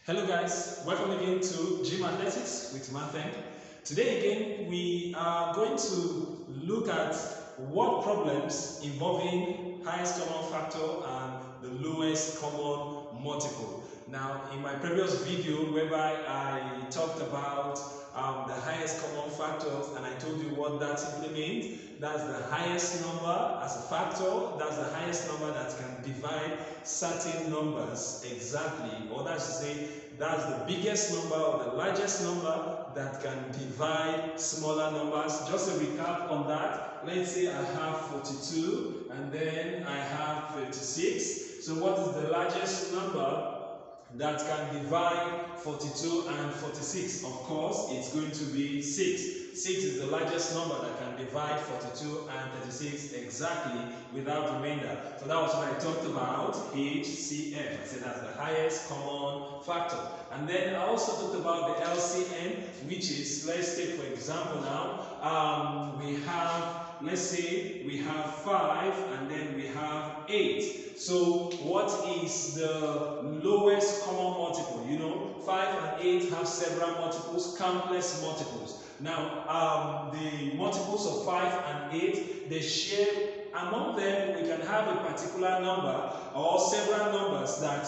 Hello guys, welcome again to Gym Athletics with Mathen. Today again we are going to look at word problems involving highest common factor and the lowest common multiple. Now in my previous video whereby I talked about the highest common factors and I told you what that simply means. That's the highest number as a factor, that's the highest number that can divide certain numbers exactly, or that's to say that's the biggest number or the largest number that can divide smaller numbers. Just a recap on that, let's say I have 42 and then I have 56. So what is the largest number that can divide 42 and 46? Of course, it's going to be 6. 6 is the largest number that can divide 42 and 36 exactly without remainder. So that was what I talked about, HCF. I said that's the highest common factor. And then I also talked about the LCM, which is, let's take for example now, let's say we have 5 and then we have 8. So what is the lowest common multiple? You know, 5 and 8 have several multiples, countless multiples. Now, the multiples of 5 and 8, they share among them. We can have a particular number or several numbers that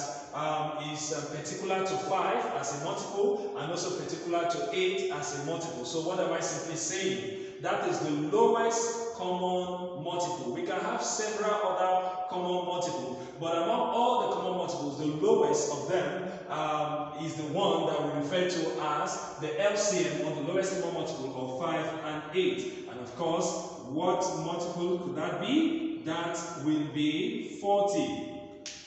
is particular to 5 as a multiple and also particular to 8 as a multiple. So what am I simply saying? That is the lowest common multiple. We can have several other common multiples, but among all the common multiples, the lowest of them is the one that we refer to as the LCM, or the lowest common multiple of 5 and 8. And of course, what multiple could that be? That will be 40.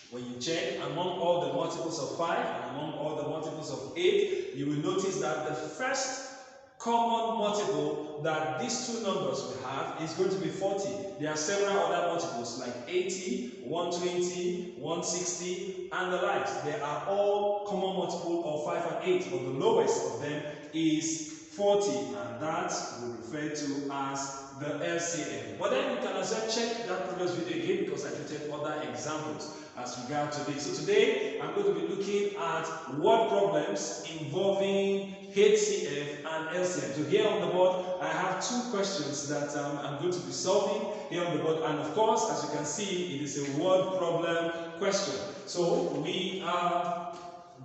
When you check among all the multiples of 5 and among all the multiples of 8, you will notice that the first common multiple that these two numbers will have is going to be 40. There are several other multiples like 80, 120, 160 and the likes. They are all common multiple of 5 and 8, but the lowest of them is 40, and that we refer to as the LCM. But then you can also check that previous video again because I treated other examples as regard to this. So today I'm going to be looking at word problems involving HCF and LCM. So here on the board I have two questions that I'm going to be solving here on the board, and of course, as you can see, it is a word problem question. So we are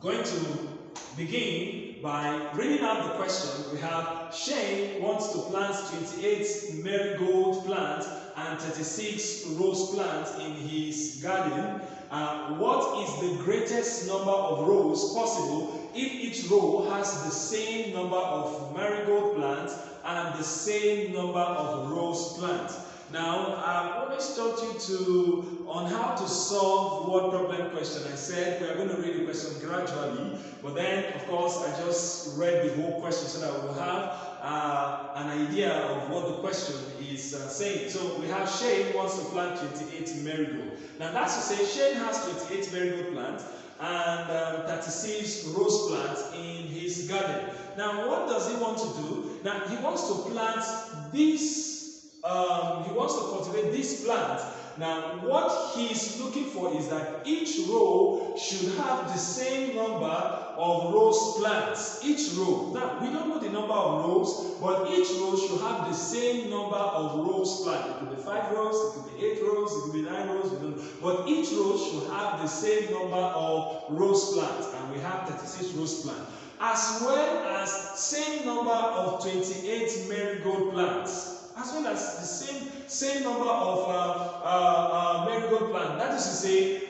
going to begin by reading out the question. We have Shane wants to plant 28 marigold plants and 36 rose plants in his garden. What is the greatest number of rows possible if each row has the same number of marigold plants and the same number of rose plants? Now, I've always taught you on how to solve word problem question. I said we are going to read the question gradually, but then, of course, I just read the whole question so that we will have an idea of what the question is saying. So we have Shane wants to plant 28 marigold. Now, that's to say Shane has 28 marigold plants and 36 rose plants in his garden. Now, what does he want to do? Now, he wants to plant these. He wants to cultivate this plant. Now, what he's looking for is that each row should have the same number of rose plants. Each row. Now, we don't know the number of rows, but each row should have the same number of rose plants. It could be 5 rows, it could be 8 rows, it could be 9 rows, we don't know. But each row should have the same number of rose plants, and we have 36 rose plants, as well as same number of 28 marigold plants. As well as the same number of marigold plants. That is to say,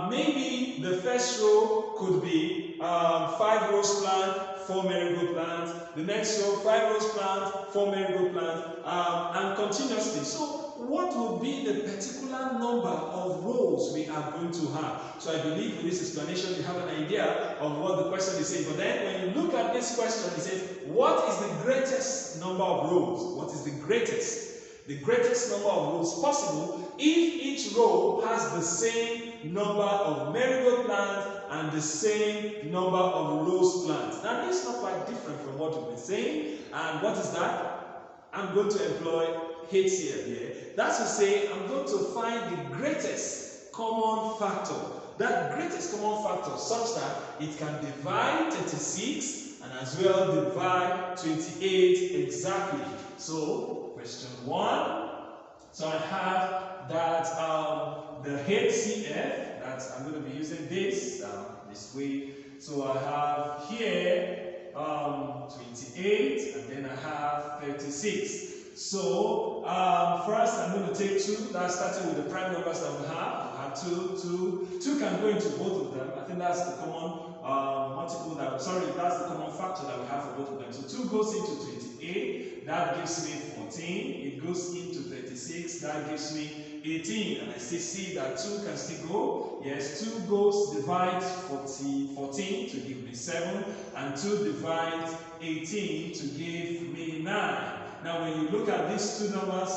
maybe the first row could be 5 rose plants, 4 marigold plants. The next row, 5 rose plants, 4 marigold plants, and continuously. So, what would be the particular number of rows we are going to have? So, I believe with this explanation you have an idea of what the question is saying. But then, when you look at this question, it says, what is the greatest number of rows? What is the greatest? The greatest number of rows possible if each row has the same number of marigold plants and the same number of rose plants. Now, this is not quite different from what we've been saying. And what is that? I'm going to employ HCF here. That's to say, I'm going to find the greatest common factor that greatest common factor such that it can divide 36 and as well divide 28 exactly. So question 1. So I have that the HCF, that's I'm going to be using this way. So I have here 28 and then I have 36. So first I'm going to take 2. That's starting with the prime numbers that we have. I have 2 can go into both of them. I think that's the common multiple that, sorry, that's the common factor that we have for both of them. So 2 goes into 28, that gives me 14. It goes into 36, that gives me 18. And I still see that 2 can still go. Yes, 2 goes, divides 14 to give me 7, and 2 divides 18 to give me 9. Now when you look at these two numbers,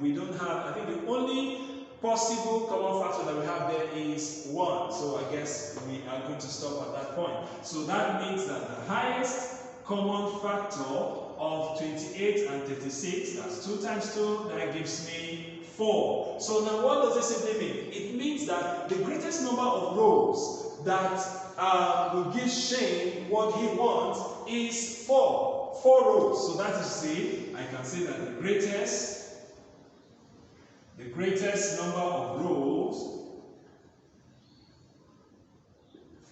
we don't have, I think the only possible common factor that we have there is 1. So I guess we are going to stop at that point. So that means that the highest common factor of 28 and 36, that's 2 times 2, that gives me 4. So now what does this simply mean? It means that the greatest number of rows that will give Shane what he wants is 4. 4 rows. So that is to say, I can say that the greatest number of rows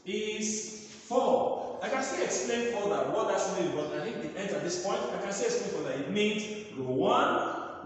is 4. I can still explain further what that means, but I think the end at this point, I can still explain further. It means row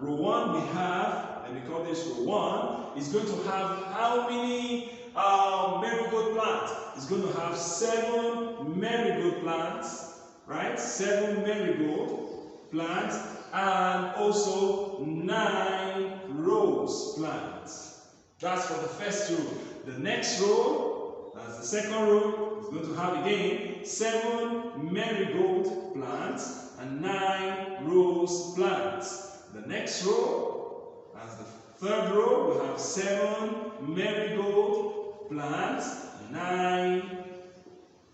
1 we have, let me call this row 1, is going to have how many marigold plants? It's going to have 7 marigold plants, right? 7 marigold plants, and also 9 rose plants. That's for the first row. The next row, that's the second row, is going to have again 7 marigold plants and 9 rose plants. The next row, as the third row, we have 7 marigold plants and 9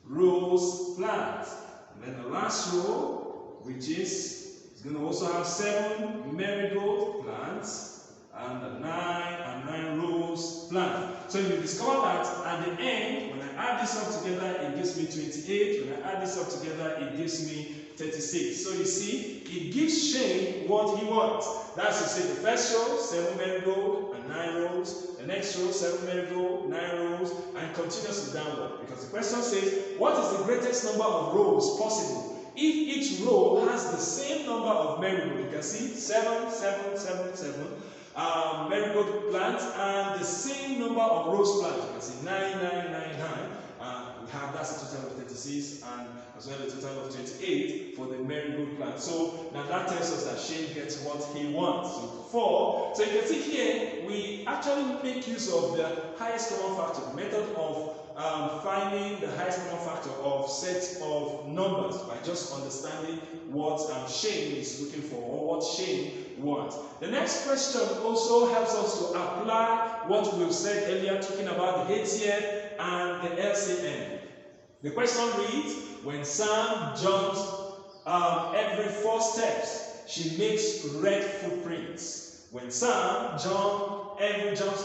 rose plants. And then the last row, which is going to also have 7 marigold plants and 9 rose plants. So you discover that at the end, when I add this up together, it gives me 28. When I add this up together, it gives me 36. So you see, it gives Shane what he wants. That's to say, the first row, 7 marigold and 9 rows. The next row, 7 marigold, 9 rows, and continuously downward. Because the question says, what is the greatest number of rows possible? If each row has the same number of marigold, you can see 7, 7, 7, 7 marigold plants, and the same number of rose plants. You can see 9, 9, 9, 9. We have, that's a total of 36, and as well a total of 28 for the marigold plant. So now that tells us that Shane gets what he wants. So 4. So you can see here, we actually make use of the highest common factor, the method of finding the highest common factor of sets of numbers by just understanding what Shane is looking for or what Shane wants. The next question also helps us to apply what we've said earlier, talking about the HCF and the LCM. The question reads, when Sam jumps every 4 steps, she makes red footprints. When Sam jumps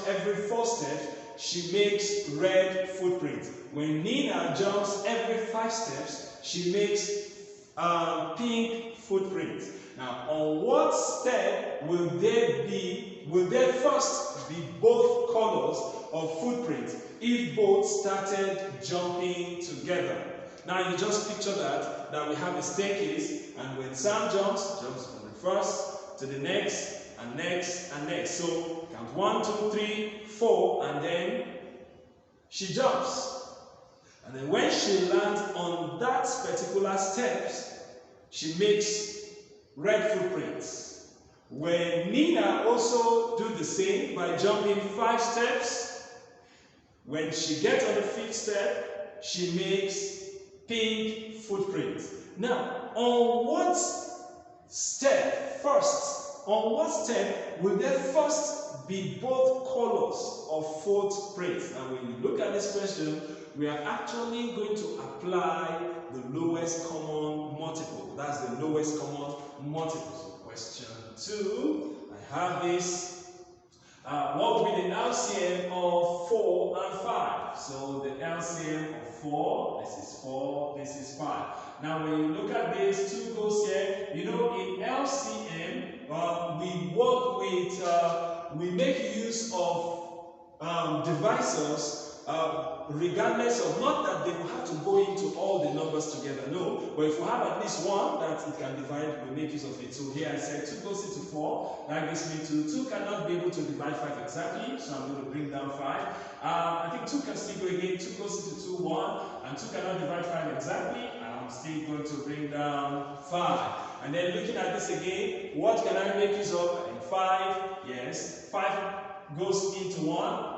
every 4 steps, she makes red footprints. When Nina jumps every 5 steps, she makes pink footprints. Now, on what step will there first be both colors of footprints if both started jumping together? Now you just picture that we have a staircase, and when Sam jumps from the first to the next and next and next. So count 1, 2, 3, 4, and then she jumps. And then when she lands on that particular steps, she makes red footprints. When Nina also do the same by jumping 5 steps, when she gets on the 5th step, she makes pink footprints. Now, on what step will there first be both colors of footprints? Now, when you look at this question, we are actually going to apply the lowest common multiple. That's the lowest common multiple. So question 2, I have this What would be the LCM of 4 and 5? So the LCM of 4, this is 4, this is 5. Now when you look at this, 2 goes here. You know, in LCM, we work with, we make use of divisors regardless of, not that they will have to go into all the numbers together, no, but if we have at least one that it can divide, we make use of it. So here I said 2 goes into 4, that gives me 2. 2 cannot be able to divide 5 exactly, so I'm going to bring down 5. I think 2 can still go again. 2 goes into 2, 1, and 2 cannot divide 5 exactly. I'm still going to bring down 5. And then looking at this again, what can I make use of? In 5, yes, 5 goes into 1.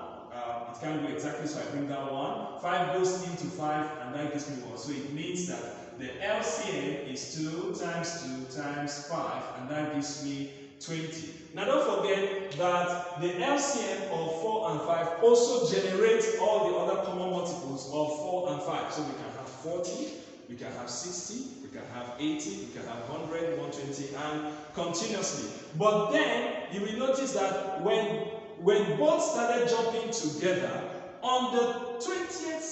It can't go exactly, so I bring down 1. 5 goes into 5, and that gives me 1. So it means that the LCM is 2 times 2 times 5, and that gives me 20. Now don't forget that the LCM of 4 and 5 also generates all the other common multiples of 4 and 5. So we can have 40, we can have 60, we can have 80, we can have 100, 120, and continuously. But then you will notice that when both started jumping together, on the 20th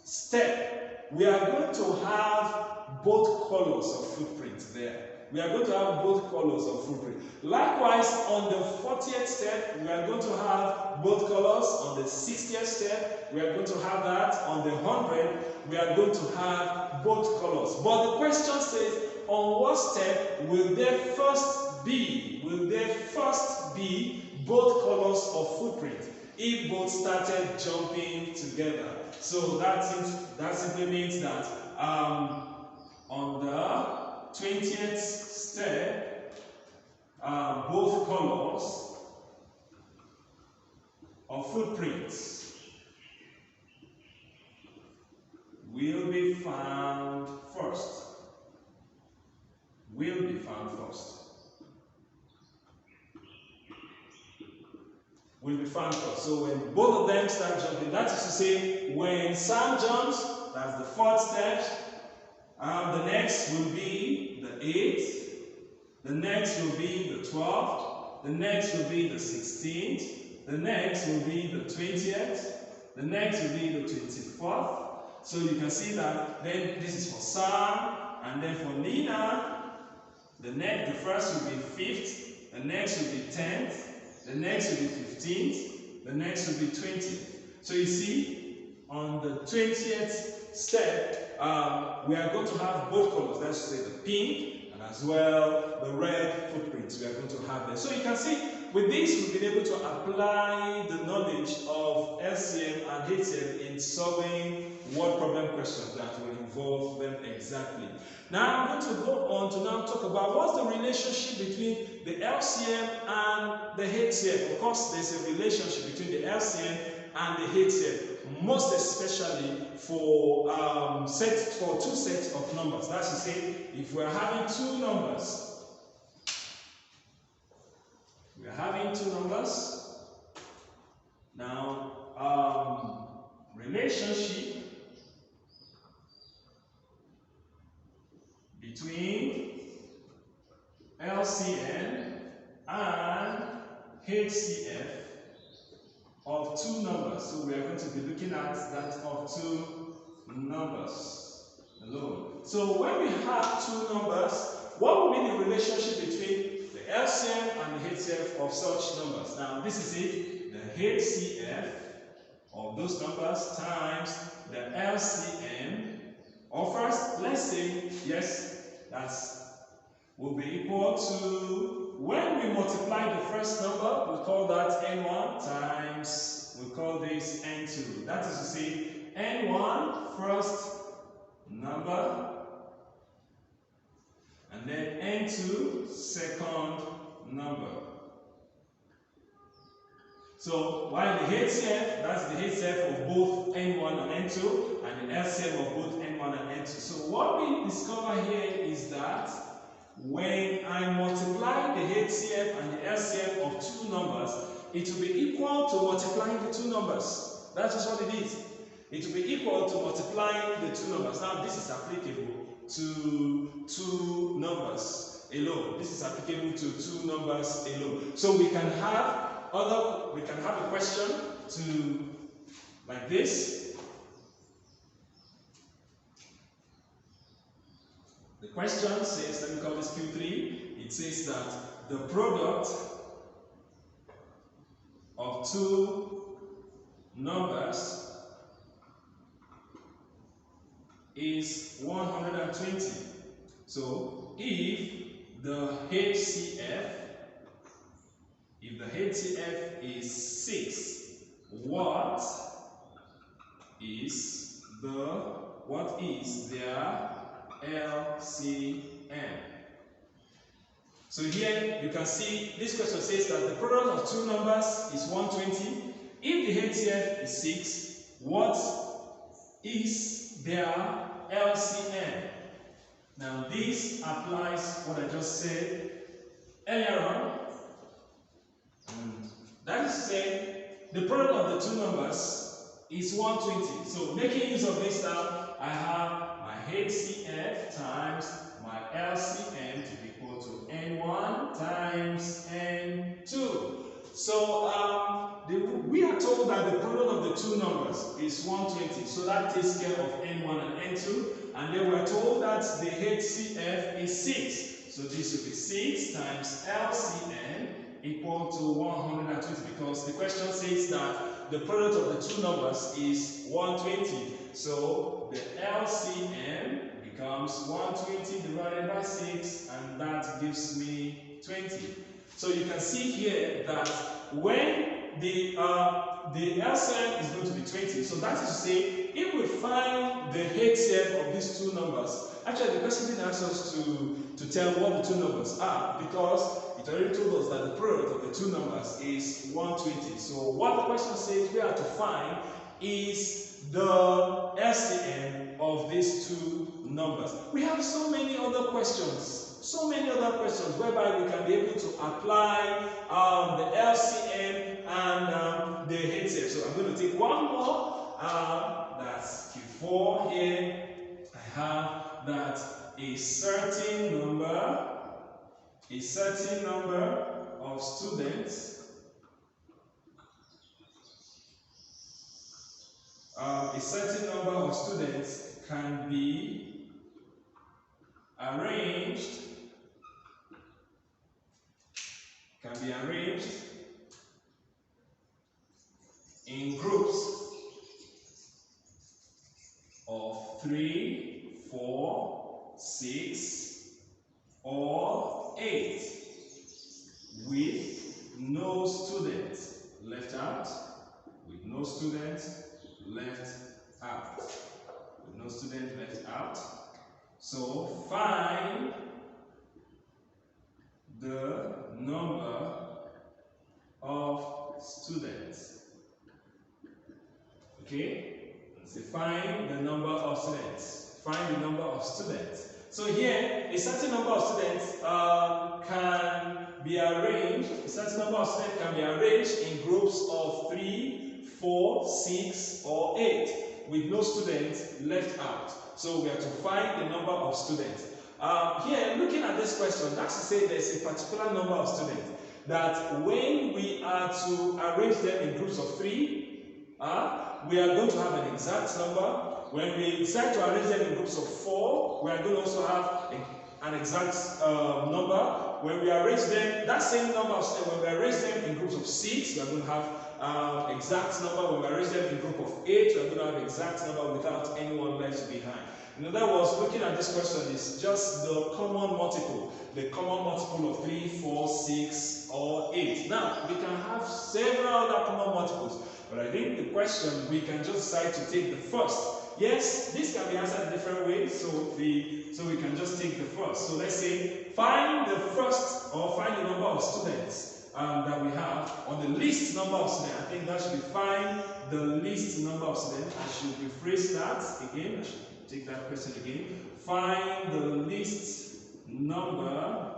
step, we are going to have both colors of footprint there. We are going to have both colors of footprint. Likewise, on the 40th step, we are going to have both colors. On the 60th step, we are going to have that. On the 100, we are going to have both colors. But the question says, on what step will there first be? Will there first be both colors of footprint if both started jumping together? So that simply means that on the 20th step, both colors of footprints will be found first. Will be found first. Will be found first. So when both of them start jumping, that is to say, when Sam jumps, that's the 4th step. The next will be the 8th. The next will be the 12th. The next will be the 16th. The next will be the 20th. The next will be the 24th. So you can see that then this is for Sam, and then for Nina, the first will be 5th. The next will be 10th. The next will be 15th, the next will be 20th. So you see, on the 20th step, we are going to have both colors. That's to say the pink and as well the red footprints we are going to have there. So you can see, with this we've been able to apply the knowledge of LCM and HCF in solving word problem questions that will involve them exactly. Now I'm going to go on to now talk about what's the relationship between the LCM and the HCF. Of course, there's a relationship between the LCM and the HCF, most especially for two sets of numbers. That's to say, if we're having two numbers, now relationship between LCM and HCF of two numbers. So we are going to be looking at that of two numbers alone. So when we have two numbers, what will be the relationship between the LCM and the HCF of such numbers? Now this is it, the HCF of those numbers times the LCM. Or first, let's say, yes, that's will be equal to, when we multiply the first number, we call that n1 times, we call this n2. That is to say, n1 first number, and then n2 second number. So while the HCF, that's the HCF of both n1 and n2, and the LCM of both n1 and n2. So what we discover here is that when I multiply the HCF and the LCM of two numbers, it will be equal to multiplying the two numbers. That's just what it is. It will be equal to multiplying the two numbers. Now this is applicable to two numbers alone. This is applicable to two numbers alone. So we can have we can have a question to like this. The question says, let me call this Q3. It says that the product of two numbers is 120. So if the HCF is 6, what is their LCM? So here you can see this question says that the product of two numbers is 120. If the HCF is 6, what is their LCM? Now this applies what I just said earlier on. That is to say, the product of the two numbers is 120. So making use of this now, I have my HCF times my LCM to be equal to N1 times N2. So we are told that the product of the two numbers is 120. So that takes care of N1 and N2. And then we're told that the HCF is 6. So this will be 6 times LCM equal to 120, because the question says that the product of the two numbers is 120. So the LCM becomes 120 divided by 6, and that gives me 20. So you can see here that when the LCM is going to be 20, so that is to say, if we find the HCF of these two numbers, actually the question didn't ask us to tell what the two numbers are, because it already told us that the product of the two numbers is 120. So what the question says we have to find is the LCM of these two numbers. We have so many other questions whereby we can be able to apply the LCM and the HCF. So I'm going to take one more, that's Q4 here. I have that a certain number of students can be arranged in groups of 3, 4, 6, or 8 with no student left out. With no student left out. So find the number of students. Okay? So find the number of students. Find the number of students. So here, a certain number of students can be arranged. A certain number of students can be arranged in groups of 3, 4, 6, or 8, with no students left out. So we have to find the number of students. Here, looking at this question, that's to say there's a particular number of students that when we are to arrange them in groups of 3, we are going to have an exact number. When we decide to arrange them in groups of 4, we are going to also have an exact number. When we arrange them, that same number of students, when we arrange them in groups of 6, we are going to have exact number. When we arrange them in group of 8, we are going to have exact number without anyone left behind. In other words, looking at this question is just the common multiple. The common multiple of 3, 4, 6, or 8. Now, we can have several other common multiples, but I think the question, we can just decide to take the first. Yes, this can be answered different ways, so we can just take the first. So let's say, find the first, or find the number of students that we have, or the least number of students. I think that should be find the least number of students. I should rephrase that again. I should take that question again. Find the least number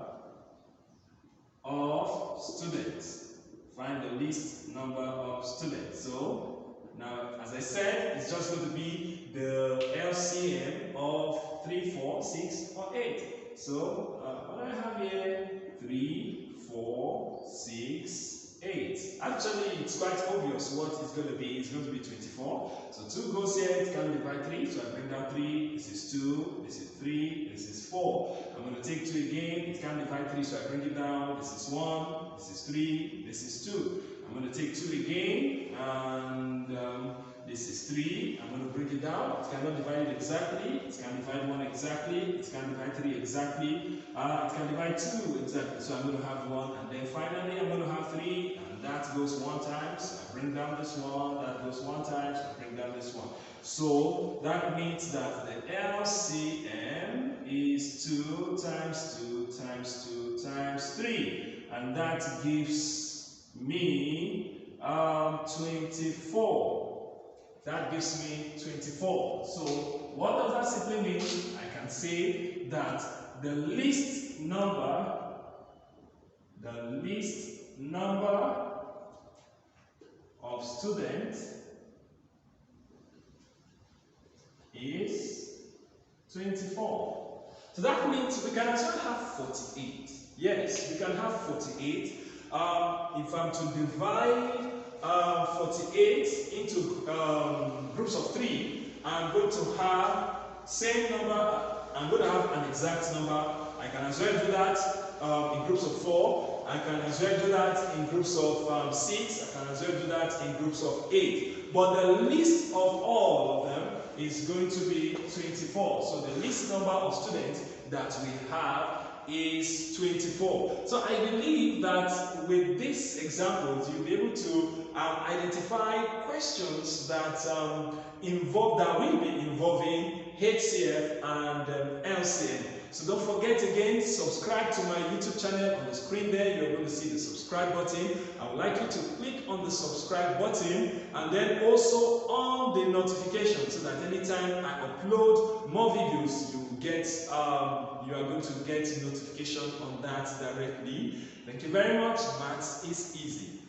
of students. Find the least number of students. So now, as I said, it's just going to be the LCM of 3, 4, 6, or 8. So what do I have here? 3, 4, 6, 8. Actually, it's quite obvious what it's going to be. It's going to be 24. So 2 goes here, it can divide 3. So I bring down 3. This is 2. This is 3. This is 4. I'm going to take 2 again. It can divide 3. So I bring it down. This is 1. This is 3. This is 2. I'm going to take 2 again. And this is 3. I'm going to bring it down. It cannot divide it exactly. It can divide 1 exactly. It can divide 3 exactly. It can divide 2 exactly. So I'm going to have 1. And then finally, I'm going to have 3. And that goes 1 times. I bring down this one. That goes 1 times. I bring down this one. So that means that the LCM is 2 times 2 times 2 times 3. And that gives me 24. That gives me 24. So what does that simply mean? I can say that the least number of students is 24. So that means we can as well have 48. Yes, we can have 48. If I'm to divide 48 into groups of 3, I'm going to have same number. I'm going to have an exact number. I can as well do that in groups of 4. I can as well do that in groups of 6. I can as well do that in groups of 8. But the least of all of them is going to be 24. So the least number of students that we have is 24. So I believe that with these examples, you'll be able to identify questions that will be involving HCF and LCM. So don't forget again, subscribe to my YouTube channel. On the screen there, you're going to see the subscribe button. I would like you to click on the subscribe button and then also on the notification so that anytime I upload more videos, you are going to get notification on that directly. Thank you very much. Maths is easy.